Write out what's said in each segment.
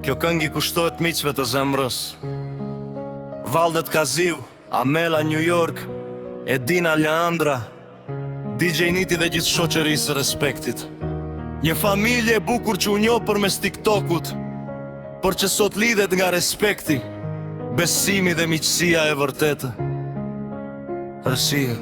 Kjo këngi kushtohet miqve të zemrës. Valdet Kaziu, Amela New York, Edina Leandra, DJ Niti dhe gjithë shoqërisë respektit. Një familje e bukur që u njoh përmes TikTokut, por që sot lidhet nga respekti, besimi dhe miqësia e vërtetë. Rësia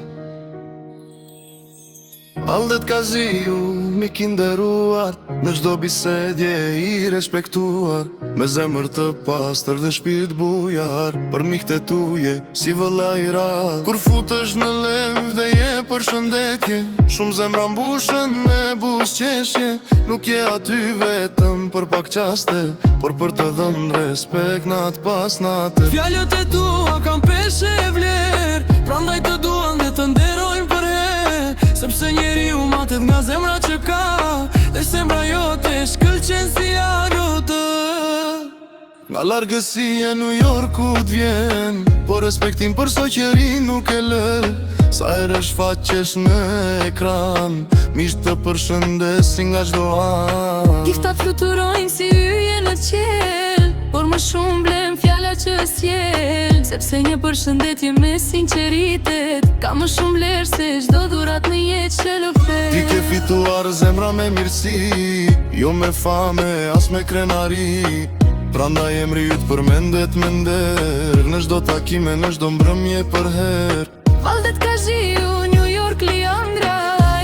Valdet Kaziu, mik i nderuar, në çdo bisedje i respektuar, me zemër të pastër dhe shpirt bujar, për miqtë e tuje si vëllajra. Kur futesh në lev dhe je përshëndetje, shumë zemra mbushen me buzëqeshje. Nuk je aty vetëm për pak qaste, por për të dhënë respekt nat pas nate. Fjalët e tua kam peshe e vler, prandaj të duan dhe të nderojnë për herë, sepse njeriu matet nga zemra që ka, dhe zemra jote shkëlqen si arotë. Nga largësia New Yorku t'vjen, por respektin për shoqërinë nuk e lë. Sa herë shfaqesh në ekran, miqtë të përshëndesin nga çdo anë. Giftat fluturojnë si yje në qiell, por më shumë blen fjala që sjell, sepse një përshëndetje me sinqeritet ka më shumë vlerë se çdo dhurat në jetë që lëfet. Ti ke fituar zemra me mirësi, jo me fame, as me krenari. Prandaj emri yt përmendet me nder, në çdo takime, në çdo mbrëmje për herë. Valdet Kaziu, New York Leandra,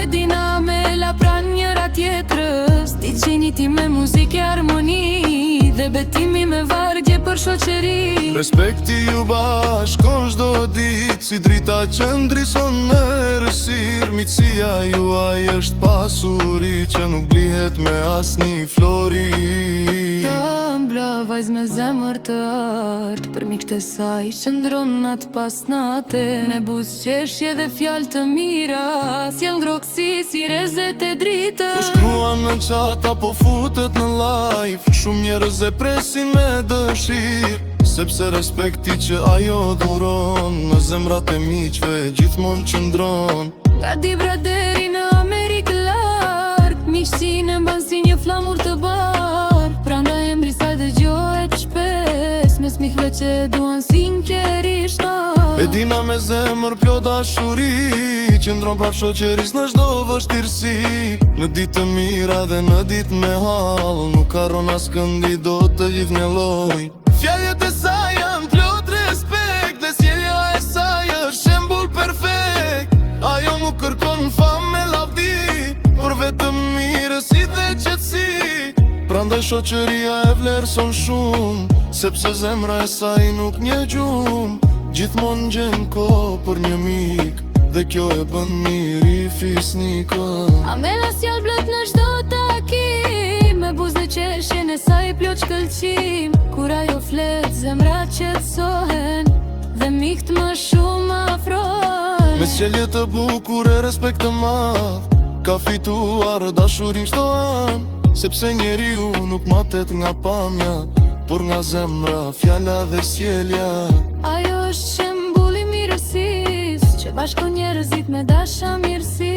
Edina Amela pran njëra tjetrës, DJ Niti me muzikë e harmoni, dhe betimi me vargje për shoqëri. Respekti ju bashkon çdo ditë, si drita që ndrison në errësirë. Miqësia juaj është pasuri që nuk blihet me asnjë flori. Vajz me zemër të artë, për miqtë e saj qëndron natë pas nate, me buzëqeshje dhe fjalë të mira, sjell ngrohtësi si rezet e dritës. Po shkruan në chat apo futet në live, shumë njerëz e presin me dëshirë, sepse respekti që ajo dhuron, në zemrat e miqve gjithmonë qëndron. Ka di braderi në Amerikë larg, miqësinë e mban si një flamur të bar, prandaj emri saj dëgjohet shpesh, mes mikëve që duan sinqerisht. Edina me zemër plot dashuri, qëndron prap shoqërisë në çdo vështirësi. Në ditë të mira dhe në ditë me hall, nuk harron askëndi do të gjithë një lloj. Fjalët e saj janë plot respekt, dhe sjellja e saj është shembull perfekt. Ajo nuk kërkon famë me lavdi, por vetëm mirësi dhe qetësi. Prandaj shoqëria e vlerëson shumë, sepse zemra e saj nuk një gjumë. Gjithmonë gjen kohë për një mik, dhe kjo e bën mirë i fisnikën. Amela sjell blot në çdo takim, me buzëqeshjen e saj plot shkëlqim. Kur ajo flet zemrat qetësohen, dhe miqtë më shumë afrohen. Me sjellje të bukur e respekt të madh, ka fituar dashurinë çdo anë, sepse njeriu nuk matet nga pamja, por nga zemra, fjala dhe sjellja. Ajo është shembulli i mirësisë, që bashkon njerëzit me dasha mirësi,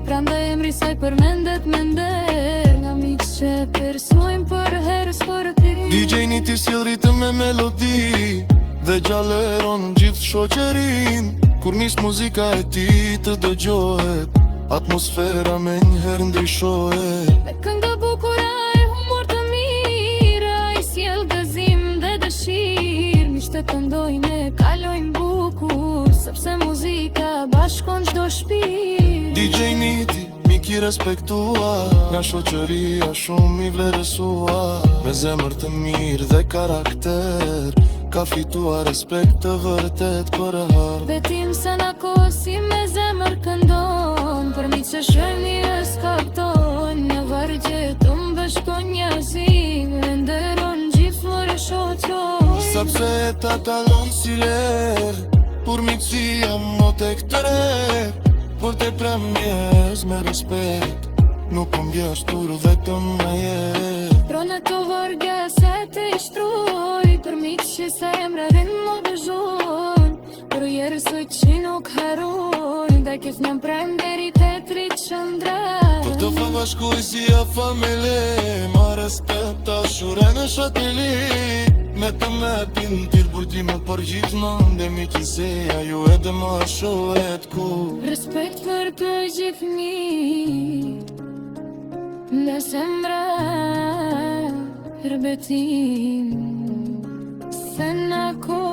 prandaj emri saj përmendet me nder, nga miqtë që persojnë për herës për ti. DJ Niti sjell ritëm me melodi, dhe gjalleron gjithë shoqërinë. Kur nis muzika e tij të dëgjohet, atmosfera me njëherë ndryshohet. Me këngë bukura e humor të mira, i sjell gëzim dhe dëshirë. Miqtë këndojnë e kalojnë bukur, sepse muzika bashkon çdo shtëpi. DJ Niti, mik i respektuar, nga shoqëria shumë i vlerësuar, me zemër të mirë dhe karakter, ka fituar respekt të vërtet për herë. Betim se na kosi me zemër këndon, për miqtë që shërni e skakton, në vargje të mbëshkon njerëzim, e nderon gjithmonë shoqon. Sepse e ta talon si ler, por miqësia më tek të re, por te prem njerëz me respekt, nuk po mbjashtur vetëm me jetë. Pro në të vargje se të ishtroj, për miqtë që se emre rinë më dëzhon, për jetë Besoj që nuk haroj Dhe kif një mprem deri të trit qëndrat Për të fa bashkuj si a familje Ma respekt ta shure në shatili Me të me pin tirë bujtime për gjithmon Dhe mi kiseja ju edhe ma shohet ku Respekt për të gjithni Në zemra Rbetim Se në ko